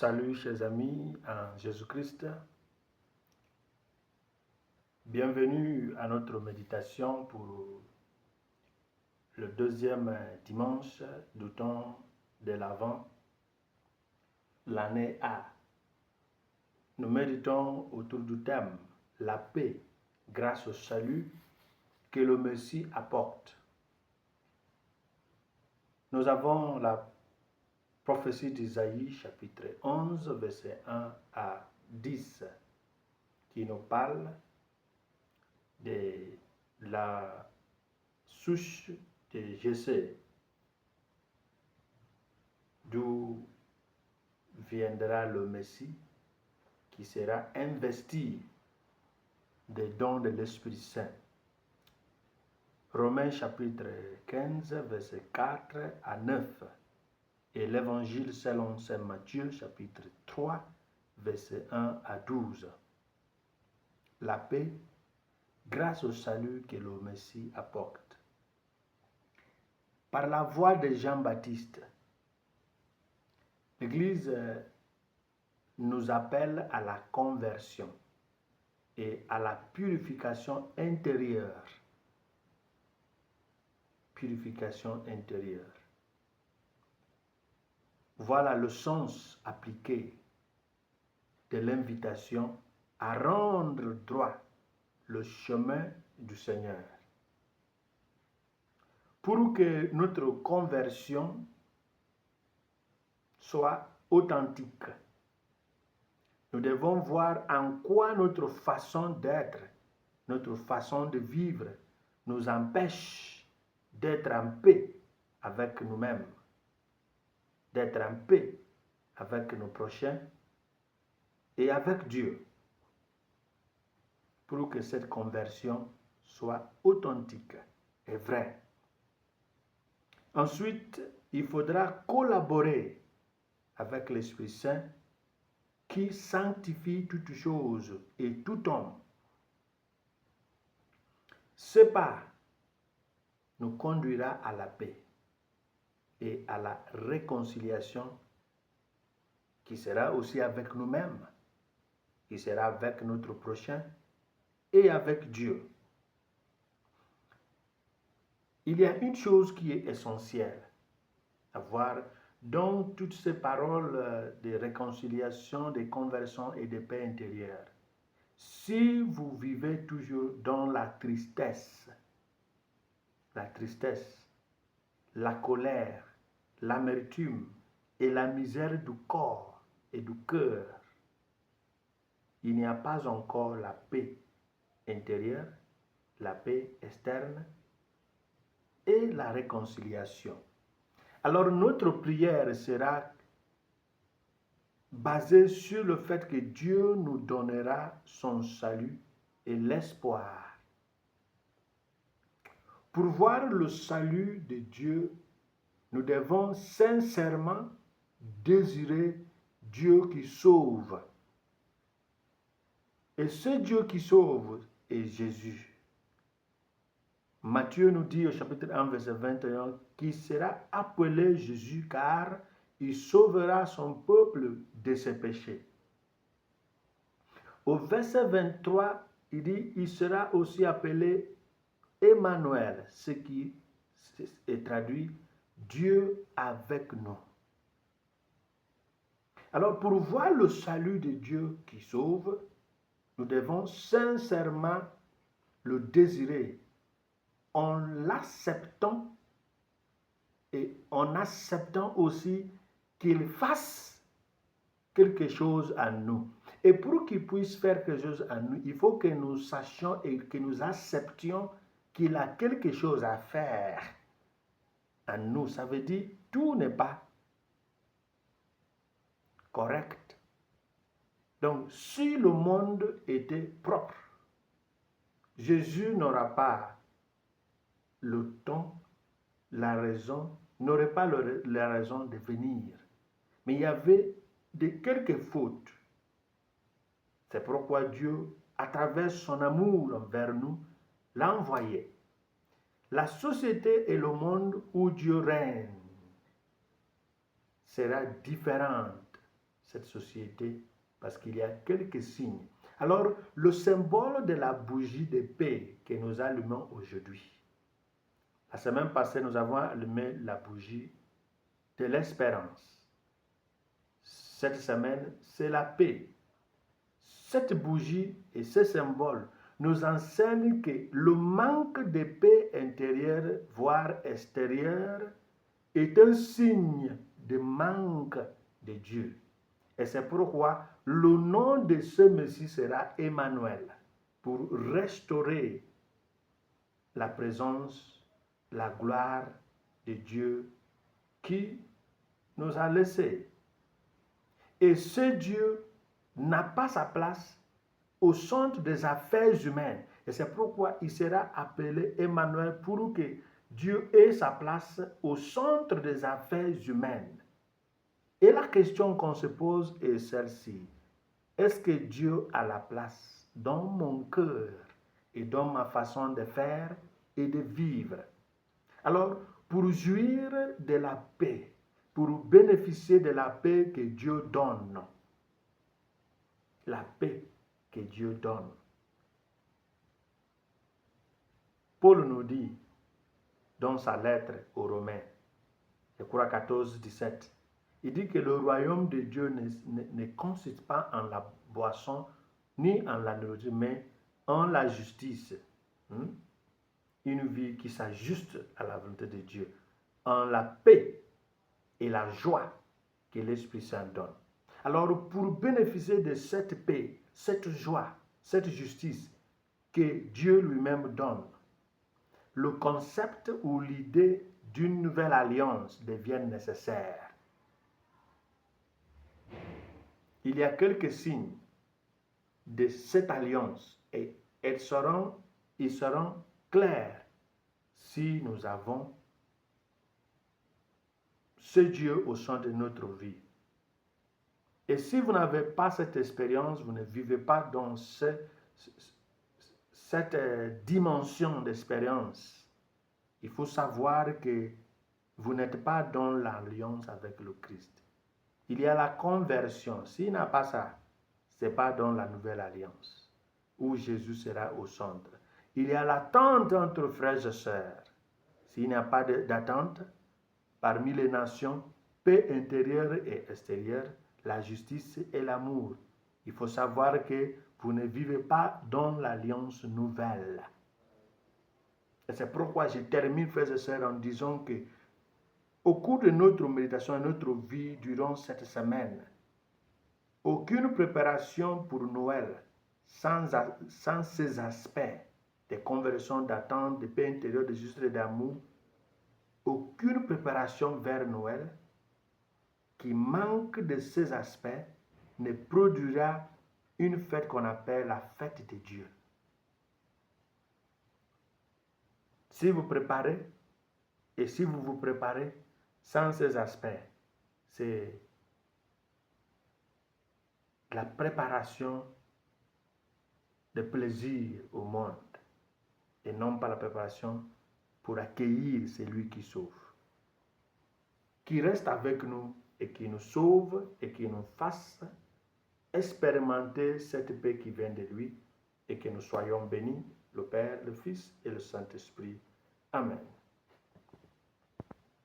Salut chers amis en Jésus-Christ. Bienvenue à notre méditation pour le deuxième dimanche du temps de l'Avent, l'année A. Nous méditons autour du thème la paix grâce au salut que le Messie apporte. Nous avons la prophétie d'Isaïe, chapitre 11, versets 1 à 10, qui nous parle de la souche de Jessé, d'où viendra le Messie qui sera investi des dons de l'Esprit Saint. Romains chapitre 15, versets 4 à 9. Et l'Évangile selon Saint Matthieu, chapitre 3, versets 1 à 12. La paix, grâce au salut que le Messie apporte. Par la voix de Jean-Baptiste, l'Église nous appelle à la conversion et à la purification intérieure. Purification intérieure. Voilà le sens appliqué de l'invitation à rendre droit le chemin du Seigneur. Pour que notre conversion soit authentique, nous devons voir en quoi notre façon d'être, notre façon de vivre nous empêche d'être en paix avec nous-mêmes, d'être en paix avec nos prochains et avec Dieu, pour que cette conversion soit authentique et vraie. Ensuite, il faudra collaborer avec l'Esprit Saint qui sanctifie toutes choses et tout homme. Ce pas nous conduira à la paix et à la réconciliation qui sera aussi avec nous-mêmes, qui sera avec notre prochain et avec Dieu. Il y a une chose qui est essentielle à voir dans toutes ces paroles de réconciliation, de conversion et de paix intérieure. Si vous vivez toujours dans la tristesse, la colère, l'amertume et la misère du corps et du cœur, il n'y a pas encore la paix intérieure, la paix externe et la réconciliation. Alors notre prière sera basée sur le fait que Dieu nous donnera son salut et l'espoir. Pour voir le salut de Dieu, nous devons sincèrement désirer Dieu qui sauve. Et ce Dieu qui sauve est Jésus. Matthieu nous dit au chapitre 1, verset 21, qu'il sera appelé Jésus car il sauvera son peuple de ses péchés. Au verset 23, il dit, il sera aussi appelé Emmanuel, ce qui est traduit Dieu avec nous. Alors pour voir le salut de Dieu qui sauve, nous devons sincèrement le désirer en l'acceptant et en acceptant aussi qu'il fasse quelque chose à nous. Et pour qu'il puisse faire quelque chose à nous, il faut que nous sachions et que nous acceptions qu'il a quelque chose à faire à nous. Ça veut dire tout n'est pas correct. Donc, si le monde était propre, Jésus n'aura pas le temps, la raison, n'aurait pas la raison de venir. Mais il y avait quelques fautes. C'est pourquoi Dieu, à travers son amour envers nous, l'a envoyé. La société et le monde où Dieu règne sera différente cette société parce qu'il y a quelques signes. Alors, le symbole de la bougie de paix que nous allumons aujourd'hui. La semaine passée, nous avons allumé la bougie de l'espérance. Cette semaine, c'est la paix. Cette bougie et ce symbole nous enseignent que le manque de paix intérieure, voire extérieure, est un signe de manque de Dieu. Et c'est pourquoi le nom de ce Messie sera Emmanuel, pour restaurer la présence, la gloire de Dieu qui nous a laissés. Et ce Dieu n'a pas sa place au centre des affaires humaines. Et c'est pourquoi il sera appelé Emmanuel, pour que Dieu ait sa place au centre des affaires humaines. Et la question qu'on se pose est celle-ci. Est-ce que Dieu a la place dans mon cœur et dans ma façon de faire et de vivre? Alors, pour jouir de la paix, pour bénéficier de la paix que Dieu donne, la paix que Dieu donne, Paul nous dit dans sa lettre aux Romains, je crois 14, 17, il dit que le royaume de Dieu ne consiste pas en la boisson ni en la nourriture, mais en la justice. Une vie qui s'ajuste à la volonté de Dieu, en la paix et la joie que l'Esprit Saint donne. Alors, pour bénéficier de cette paix, cette joie, cette justice que Dieu lui-même donne, le concept ou l'idée d'une nouvelle alliance devient nécessaire. Il y a quelques signes de cette alliance et ils seront clairs si nous avons ce Dieu au centre de notre vie. Et si vous n'avez pas cette expérience, vous ne vivez pas dans cette dimension d'expérience, il faut savoir que vous n'êtes pas dans l'alliance avec le Christ. Il y a la conversion. S'il n'a pas ça, ce n'est pas dans la nouvelle alliance où Jésus sera au centre. Il y a l'attente entre frères et sœurs. S'il n'y a pas d'attente, parmi les nations, paix intérieure et extérieure, la justice et l'amour. Il faut savoir que vous ne vivez pas dans l'alliance nouvelle. Et c'est pourquoi je termine, frères et sœurs, en disant que au cours de notre méditation et notre vie durant cette semaine, aucune préparation pour Noël sans ces aspects de conversion, d'attente, de paix intérieure, de justice et d'amour, aucune préparation vers Noël qui manque de ces aspects ne produira une fête qu'on appelle la fête de Dieu. Si vous préparez et si vous vous préparez sans ces aspects, c'est la préparation de plaisir au monde et non pas la préparation pour accueillir celui qui sauve, qui reste avec nous et qui nous sauve et qui nous fasse expérimenter cette paix qui vient de lui et que nous soyons bénis, le Père, le Fils et le Saint-Esprit. Amen.